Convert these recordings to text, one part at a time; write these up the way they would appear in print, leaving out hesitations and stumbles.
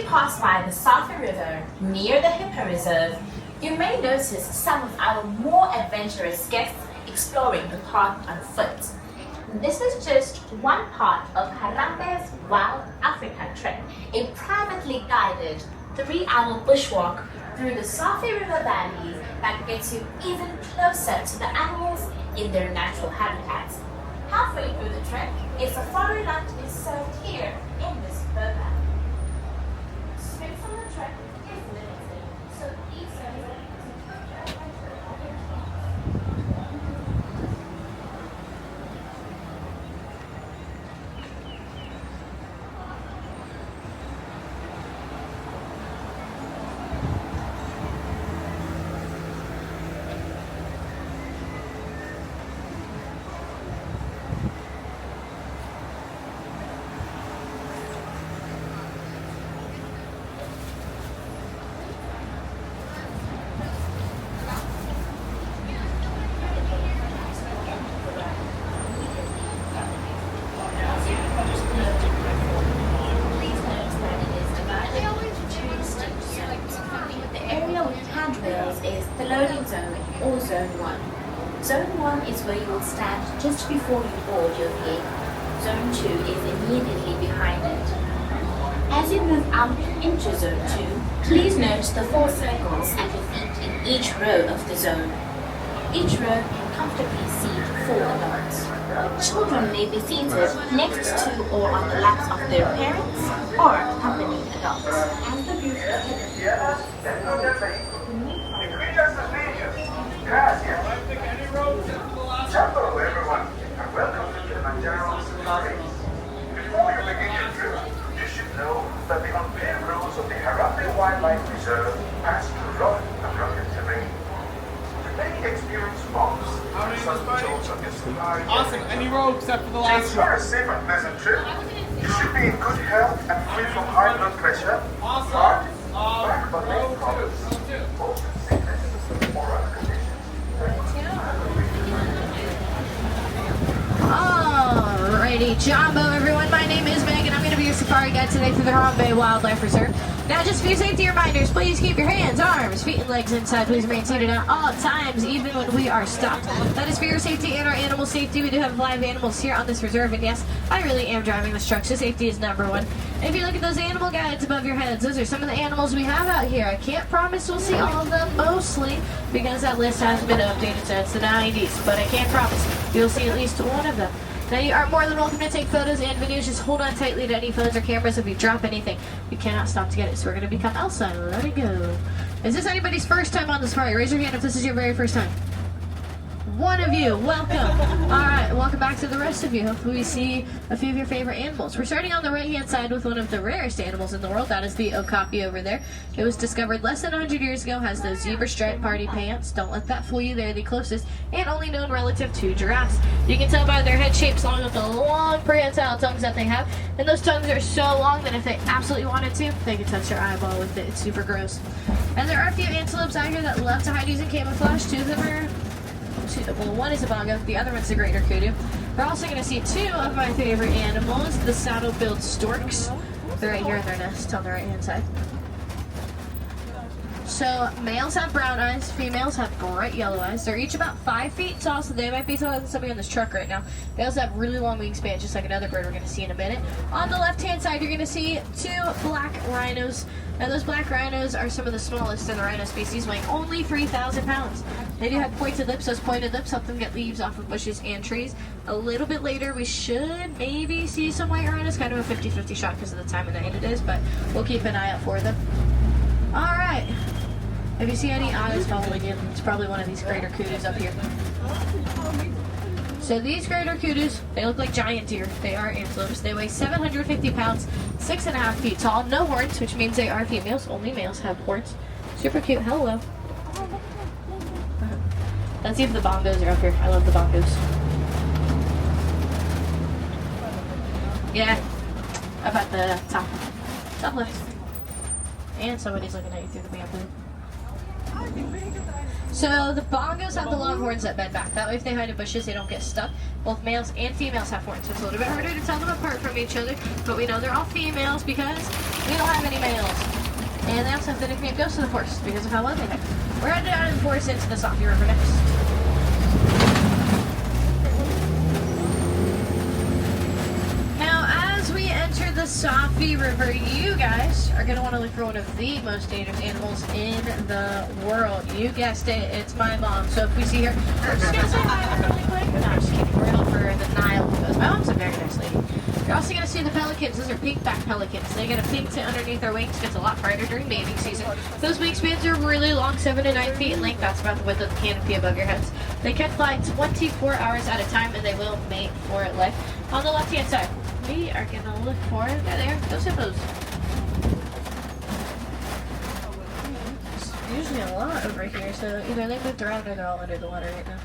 pass by the Safi River near the Hippo Reserve, you may notice some of our more adventurous guests exploring the park on foot. This is just one part of Harambe's Wild Africa trip, a privately guided 3-hour bushwalk through the Safi River valleys that gets you even closer to the animals in their natural habitats. Halfway through the trek, a safari lunch is served here in this program. Space on the trek is limited, so please remember to put your adventure on your Zone 1. Zone 1 is where you will stand just before you board your vehicle. Zone 2 is immediately behind it. As you move out into Zone 2, please note the 4 circles at your feet in each row of the zone. Each row can comfortably seat 4 adults. Children may be seated next to or on the laps of their parents or accompanying adults. As the group Hello everyone, and welcome to Kilimanjaro Safaris. Before you begin your trip, you should know that the unpaved roads of the Harambe Wildlife Reserve pass through rough and rugged terrain. You may experience bumps and sudden jolts on your safari. Awesome, any road except for the To last ensure one. a safe and pleasant trip, you should be in good health and free from high blood pressure, Awesome. heart, back or leg problems, motion sickness, or other conditions. Alrighty, Jumbo everyone, my name is Meg and I'm going to be your safari guide today through the Harambe Wildlife Reserve. Now just a few safety reminders, please keep your hands, arms, feet and legs inside. Please remain seated at all times, even when we are stopped. That is for your safety and our animal safety. We do have live animals here on this reserve, and yes, I really am driving this truck, so safety is number one. If you look at those animal guides above your heads, those are some of the animals we have out here. I can't promise we'll see all of them, mostly, because that list hasn't been updated since the 90s, but I can't promise you'll see at least one of them. Now you are more than welcome to take photos and videos. Just hold on tightly to any phones or cameras. If you drop anything, you cannot stop to get it. So we're going to become Elsa and let it go. Is this anybody's first time on the safari? Raise your hand if this is your very first time. One of you, welcome. Alright, welcome back to the rest of you. Hopefully we see a few of your favorite animals. We're starting on the right hand side with one of the rarest animals in the world. That is the okapi over there. It was discovered less than 100 years ago, has those zebra stripe party pants. Don't let that fool you, they're the closest and only known relative to giraffes. You can tell by their head shapes along with the long prehensile tongues that they have. And those tongues are so long that if they absolutely wanted to, they could touch your eyeball with it. It's super gross. And there are a few antelopes out here that love to hide using camouflage. Two of them are... Well, one is a bongo, the other one's the greater kudu. We're also going to see 2 of my favorite animals, the saddle-billed storks. They're right here in their nest on the right-hand side. So, males have brown eyes, females have bright yellow eyes. They're each about 5 feet tall, so they might be taller than somebody on this truck right now. They also have really long wingspan, just like another bird we're going to see in a minute. On the left-hand side, you're going to see 2 black rhinos. Now, those black rhinos are some of the smallest in the rhino species, weighing only 3,000 pounds. They do have pointed lips. Those pointed lips help them get leaves off of bushes and trees. A little bit later, we should maybe see some white rhinos. Kind of a 50-50 shot because of the time of night it is, but we'll keep an eye out for them. All right. If you see any eyes following you, it's probably one of these greater kudus up here. So these greater kudus, they look like giant deer. They are antelopes. They weigh 750 pounds, 6.5 feet tall, no horns, which means they are females. Only males have horns. Super cute. Hello. Let's see if the bongos are up here. I love the bongos. Yeah, up at the top left. And somebody's looking at you through the bamboo. So the bongos have the long horns that bend back. That way if they hide in bushes, they don't get stuck. Both males and females have horns, so it's a little bit harder to tell them apart from each other. But we know they're all females because we don't have any males. And they also have the nickname Ghost of the Forest because of how well they hide. We're headed out of the forest into the Safi River next. Enter the Safi River, you guys are going to want to look for one of the most dangerous animals in the world. You guessed it, it's my mom. So if we see her, I'm just going to say hi really quick. No, I'm just kidding. We're going for the Nile hippos. My mom's a very nice lady. You're also going to see the pelicans. Those are pink-back pelicans. They get a pink tint underneath their wings. Gets a lot brighter during mating season. Those wingspans are really long, 7 to 9 feet in length. That's about the width of the canopy above your heads. They can fly 24 hours at a time, and they will mate for life. On the left-hand side, we are going to look for, there they are, those hippos. There's usually a lot over here, so either they moved around or they're all under the water right now.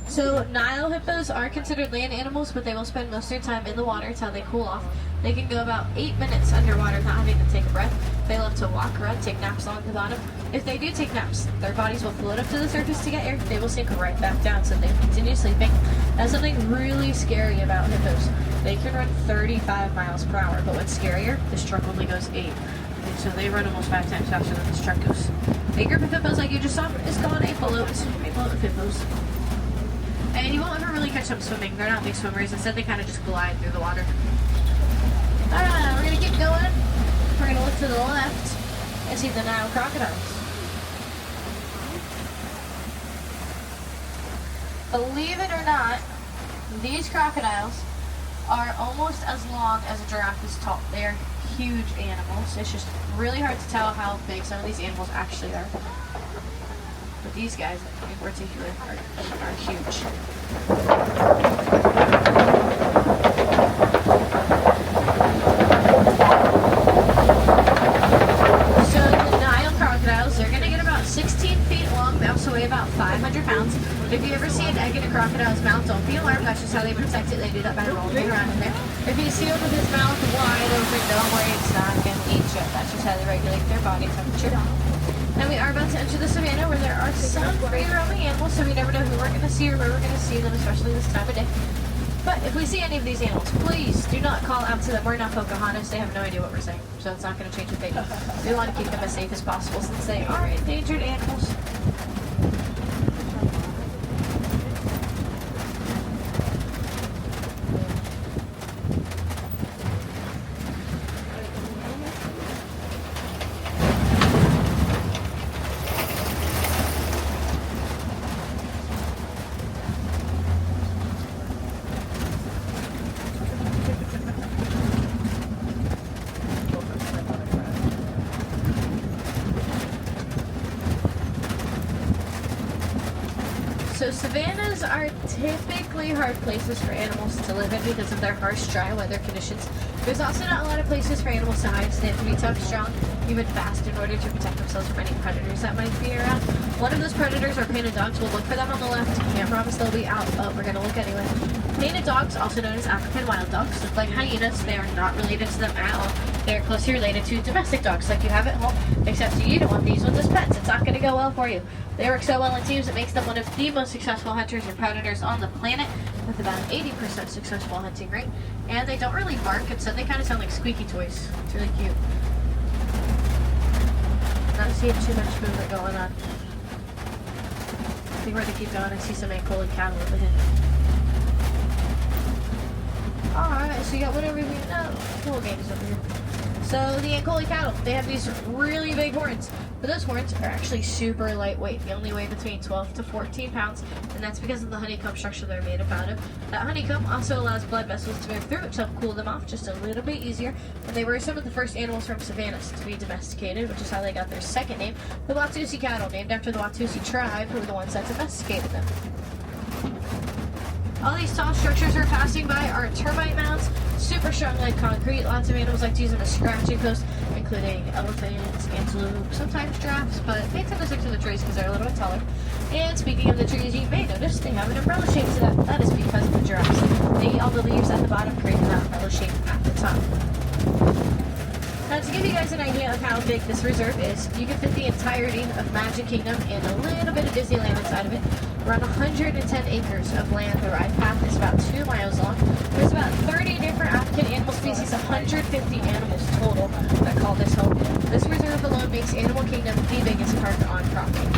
So Nile hippos are considered land animals, but they will spend most of their time in the water until they cool off. They can go about 8 minutes underwater without having to take a breath. They love to walk, run, take naps along the bottom. If they do take naps, their bodies will float up to the surface to get air. They will sink right back down, so they continue sleeping. That's something really scary about hippos. They can run 35 miles per hour, but what's scarier, this truck only goes 8. And so they run almost 5 times faster than this truck goes. A group of hippos like you just saw is called a float of hippos. And you won't ever really catch them swimming. They're not big swimmers. Instead, they kind of just glide through the water. Alright, we're going to keep going. We're going to look to the left and see the Nile crocodiles. Believe it or not, these crocodiles are almost as long as a giraffe is tall. They are huge animals. It's just really hard to tell how big some of these animals actually are. But these guys in particular are huge. So the Nile crocodiles, they're going to get about 16 feet long. They also weigh about 500 pounds. If you ever see an egg in a crocodile's mouth, don't be alarmed. That's just how they protect it. They do that by rolling it around in there. If you see it with its mouth wide open, don't worry, it's not going to eat you. That's just how they regulate their body temperature. Now we are about to enter the savannah where there are some free roaming animals, so we never know who we're going to see or where we're going to see them, especially this time of day. But if we see any of these animals, please do not call out to them. We're not Pocahontas. They have no idea what we're saying, so it's not going to change the fate. We want to keep them as safe as possible since they are endangered animals. So savannas are typically hard places for animals to live in because of their harsh, dry weather conditions. There's also not a lot of places for animals to hide, so they have to be tough, strong, even fast in order to protect themselves from any predators that might be around. One of those predators are painted dogs. We'll look for them on the left. Can't promise they'll be out, but we're going to look anyway. Painted dogs, also known as African wild dogs, look like hyenas. They are not related to them at all. They're closely related to domestic dogs like you have at home, except you don't want these ones as pets. It's not going to go well for you. They work so well in teams, it makes them one of the most successful hunters and predators on the planet, with about an 80% successful hunting rate. And they don't really bark, instead they kind of sound like squeaky toys. It's really cute. Not seeing too much movement going on. I think we're going to keep going. I see some Ankoli cattle over here. Alright, so you got whatever we know. Cool games over here. So the Ankoli cattle, they have these really big horns, but those horns are actually super lightweight. They only weigh between 12 to 14 pounds, and that's because of the honeycomb structure they're made up out of. That honeycomb also allows blood vessels to move through, which help cool them off just a little bit easier. And they were some of the first animals from savannas to be domesticated, which is how they got their second name, the Watusi cattle, named after the Watusi tribe, who were the ones that domesticated them. All these tall structures we're passing by are termite mounds, super strong like concrete. Lots of animals like to use them as scratching posts, including elephants, antelope, sometimes giraffes, but they tend to stick to the trees because they're a little bit taller. And speaking of the trees, you may notice they have an umbrella shape to them. That is because of the giraffes. They eat all the leaves at the bottom, creating that umbrella shape at the top. Now, to give you guys an idea of how big this reserve is, you can fit the entirety of Magic Kingdom and a little bit of Disneyland inside of it. Around 110 acres of land. The ride path is about 2 miles long. There's about 30 different African animal species, 150 animals total that call this home. This reserve alone makes Animal Kingdom the biggest park on property.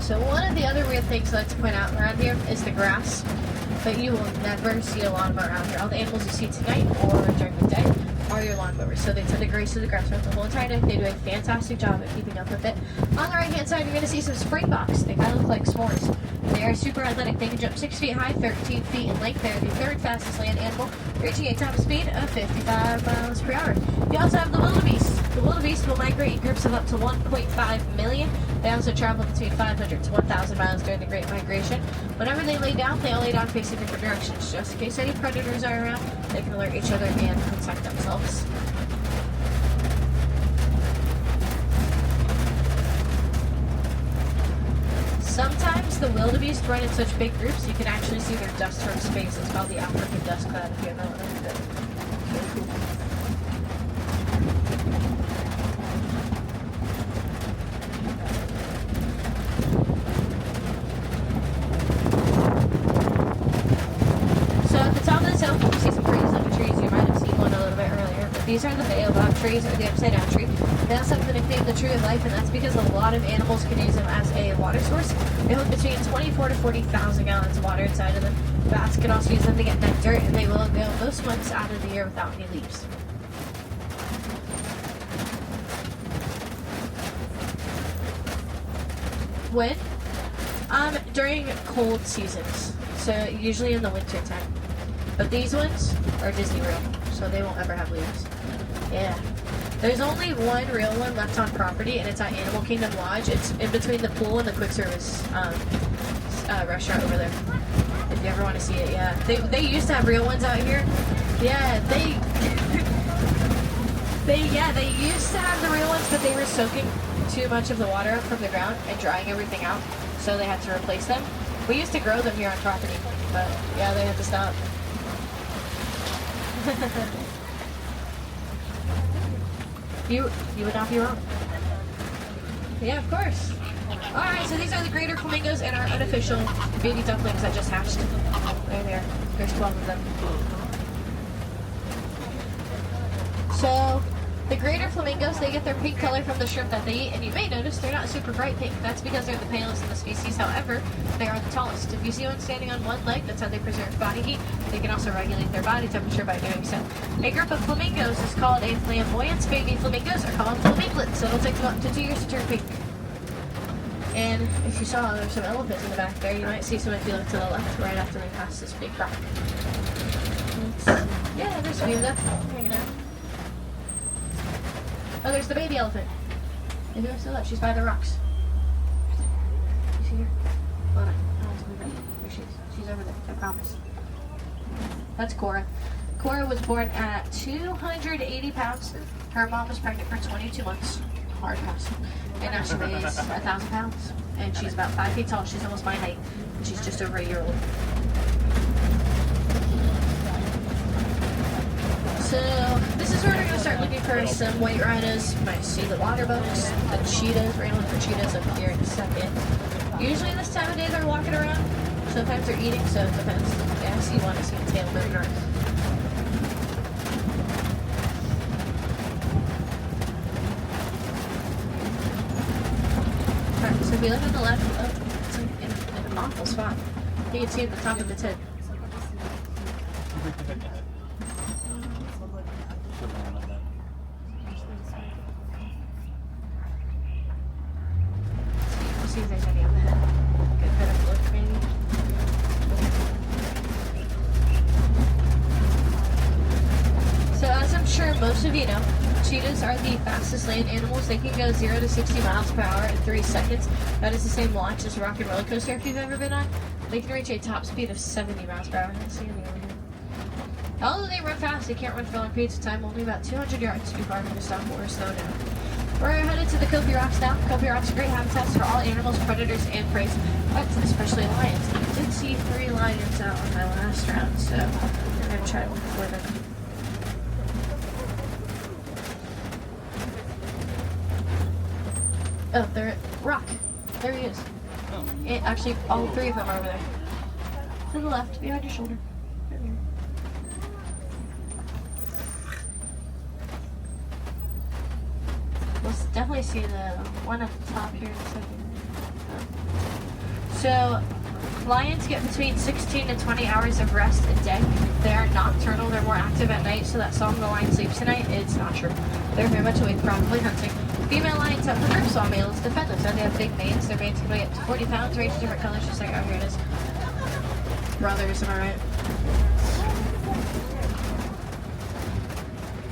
So one of the other weird things I like to point out around here is the grass, but you will never see a lawnmower around here. All the animals you see tonight or during the day are your lawnmowers. So they tend to graze through the grass the whole entire day. They do a fantastic job at keeping up with it. On the right hand side, you're going to see some springboks. They kind of look like s'mores. They are super athletic. They can jump 6 feet high, 13 feet in length. They're the third fastest land animal, reaching a top speed of 55 miles per hour. You also have the wildebeest. The wildebeest will migrate in groups of up to 1.5 million. They also travel between 500 to 1,000 miles during the Great Migration. Whenever they lay down, they all lay down facing different directions. Just in case any predators are around, they can alert each other and protect themselves. Sometimes the wildebeest run in such big groups, you can actually see their dust from space. It's called the African dust cloud, if you ever know what that is. These are the baobab trees, or the upside down tree. They also have the nickname the tree of life, and that's because a lot of animals can use them as a water source. They hold between 24 to 40,000 gallons of water inside of them. Bats can also use them to get nectar, and they will go most months out of the year without any leaves. When? During cold seasons. So usually in the winter time. But these ones are Disney World, so they won't ever have leaves. Yeah. There's only one real one left on property, and it's at Animal Kingdom Lodge. It's in between the pool and the quick service restaurant over there. If you ever want to see it, yeah. They used to have real ones out here. Yeah, they used to have the real ones, but they were soaking too much of the water up from the ground and drying everything out, so they had to replace them. We used to grow them here on property, but yeah, they had to stop. You would not be wrong. Yeah, of course. Alright, so these are the greater flamingos and our unofficial baby ducklings that just hatched. There. There's 12 of them. So, the greater flamingos, they get their pink color from the shrimp that they eat, and you may notice they're not super bright pink. That's because they're the palest in the species. However, they are the tallest. If you see one standing on one leg, that's how they preserve body heat. They can also regulate their body temperature by doing so. A group of flamingos is called a flamboyant. Baby flamingos are called flaminglets, so it'll take them up to 2 years to turn pink. And if you saw, there's some elephants in the back there. You might see some if you look to the left, right after they pass this big rock. Yeah, there's a few of them hanging out. Oh, there's the baby elephant. If you're still up, she's by the rocks. You see her? Hold on. I want to move her. There she is. She's over there. I promise. That's Cora. Cora was born at 280 pounds. Her mom was pregnant for 22 months. Hard pass. And now she weighs 1,000 pounds. And she's about 5 feet tall. She's almost my height. And she's just over a year old. So, this is where we're going to start looking for some white rhinos. You might see the water bucks, the cheetahs. We're going to look for cheetahs up here in a second. Usually this time of day they're walking around. Sometimes they're eating, so it depends. Yeah, I see one. I see a tail moving around. Alright, so if you look on the left, it's like in an awful spot. You can see at the top of its head. See if there's any on the head. Get a better look, maybe. So, as I'm sure most of you know, cheetahs are the fastest land animals. They can go 0 to 60 miles per hour in 3 seconds. That is the same launch as a rock and roller coaster if you've ever been on. They can reach a top speed of 70 miles per hour. Let's see over here. Although they run fast, they can't run for long periods of time, only about 200 yards too far from the stop or slow down. We're headed to the Kopi Rocks now. Kopi Rocks are great habitats for all animals, predators, and prey, but especially lions. I did see 3 lions out on my last round, so I'm going to try to look for them. Oh, they're at Rock. There he is. And actually, all 3 of them are over there. To the left, behind your shoulder. We'll definitely see the one at the top here in a second. So, lions get between 16 to 20 hours of rest a day. They are nocturnal, they're more active at night, so that song, "The Lion Sleeps Tonight," it's not true. They're very much awake, probably hunting. Female lions have the groups, while males defend them. So they have big manes. Their manes can weigh up to 40 pounds, range in different colors, just like, oh, here it is. Brothers, am I right?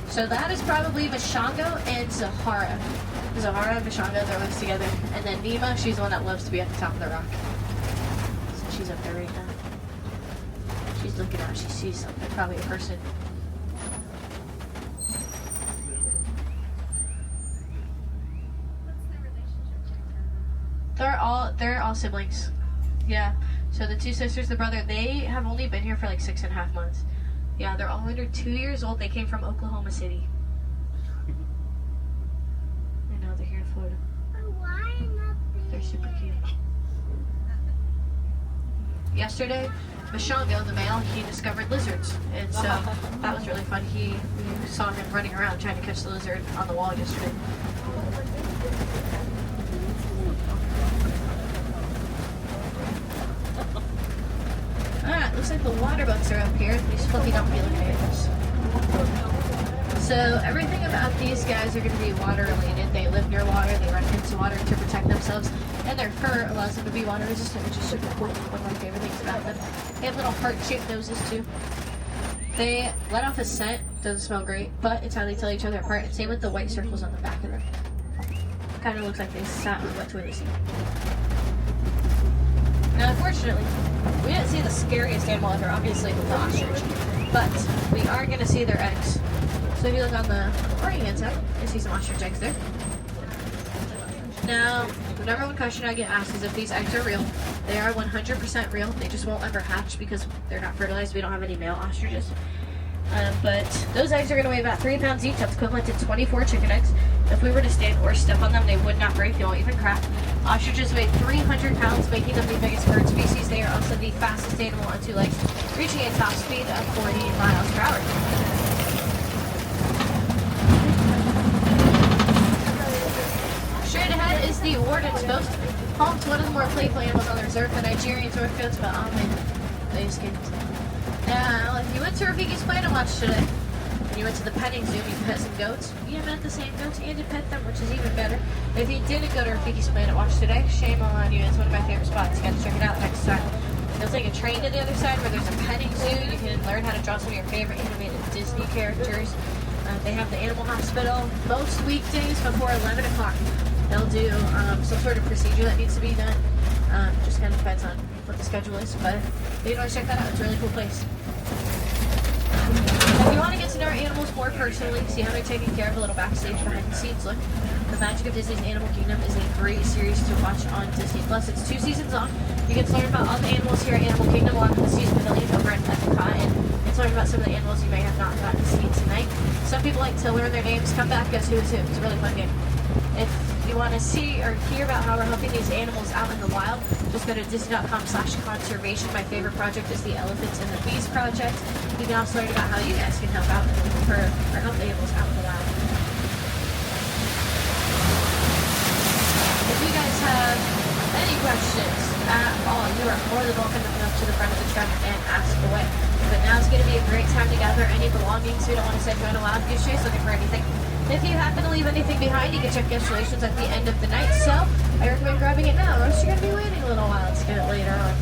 So that is probably Mashango and Zahara. Zahara and Mashango, they're always together. And then Nima, she's the one that loves to be at the top of the rock. So she's up there right now. She's looking out, she sees something, probably a person. They're all siblings. Yeah. So the 2 sisters, the brother, they have only been here for like 6.5 months. Yeah, they're all under 2 years old. They came from Oklahoma City. I know, they're here in Florida. They're super cute. Yesterday, Mashango, the male, he discovered lizards. And so that was really fun. We saw him running around trying to catch the lizard on the wall yesterday. Alright, looks like the water boats are up here. These fluffy dumpy looking animals. So everything about these guys are going to be water related. They live near water, they run into water to protect themselves, and their fur allows them to be water resistant, which is super cool. One of my favorite things about them. They have little heart-shaped noses too. They let off a scent, doesn't smell great, but it's how they tell each other apart. And same with the white circles on the back of them. Kind of looks like they sat on a wet toilet seat. Now, unfortunately, we didn't see the scariest animal ever, obviously, the ostrich, but we are going to see their eggs. So if you look on the right-hand side, you see some ostrich eggs there. Now, the number one question I get asked is if these eggs are real. They are 100% real. They just won't ever hatch because they're not fertilized. We don't have any male ostriches. But those eggs are going to weigh about 3 pounds each. That's equivalent to 24 chicken eggs. If we were to stand or step on them, they would not break. They won't even crack. Ostriches weigh 300 pounds, making them the biggest bird species. They are also the fastest animal on 2 legs, reaching a top speed of 40 miles per hour. Straight ahead is the Warden's Post, home to one of the more playful animals on the reserve, the Nigerian sword goats, but they escaped. Now, if you went to Rafiki's Play and watched today, and you went to the petting zoo, you could pet some goats. You met the same goats and you pet them, which is even better. If you didn't go to Rafiki's Play and watch today, shame on you. It's one of my favorite spots. You got to check it out next time. You'll take a train to the other side where there's a petting zoo. You can learn how to draw some of your favorite animated Disney characters. They have the animal hospital most weekdays before 11 o'clock. They'll do some sort of procedure that needs to be done. Just kind of depends on what the schedule is, but you can always check that out. It's a really cool place. If you want to get to know our animals more personally, see how they're taken care of, a little backstage, behind the scenes look, The Magic of Disney's Animal Kingdom is a great series to watch on Disney+. It's 2 seasons long. You get to learn about all the animals here at Animal Kingdom along with the season pavilion over at Epcot, and get to learn about some of the animals you may have not gotten to see tonight. Some people like to learn their names, come back, guess who is who. It's a really fun game. If you want to see or hear about how we're helping these animals out in the wild, just go to disney.com/conservation. My favorite project is the Elephants and the Bees project. You can also learn about how you guys can help out or help animals out in the wild. If you guys have any questions at all, you are more than welcome to come up to the front of the truck and ask away. But now is going to be a great time to gather any belongings. We don't want to send you on a wild goose chase looking for anything. If you happen to leave anything behind, you can check installations at the end of the night. So I recommend grabbing it now, or else you're going to be waiting a little while to get it later on.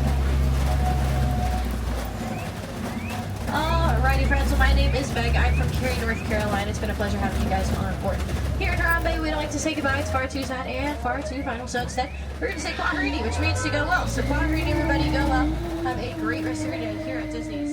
Alrighty friends, well, my name is Meg. I'm from Cary, North Carolina. It's been a pleasure having you guys on board. Here in Harambe, we don't like to say goodbye. It's far too sad and far too final. So instead, we're going to say Kwaherini, which means to go well. So Kwaherini, everybody, go well. Have a great rest of your day here at Disney.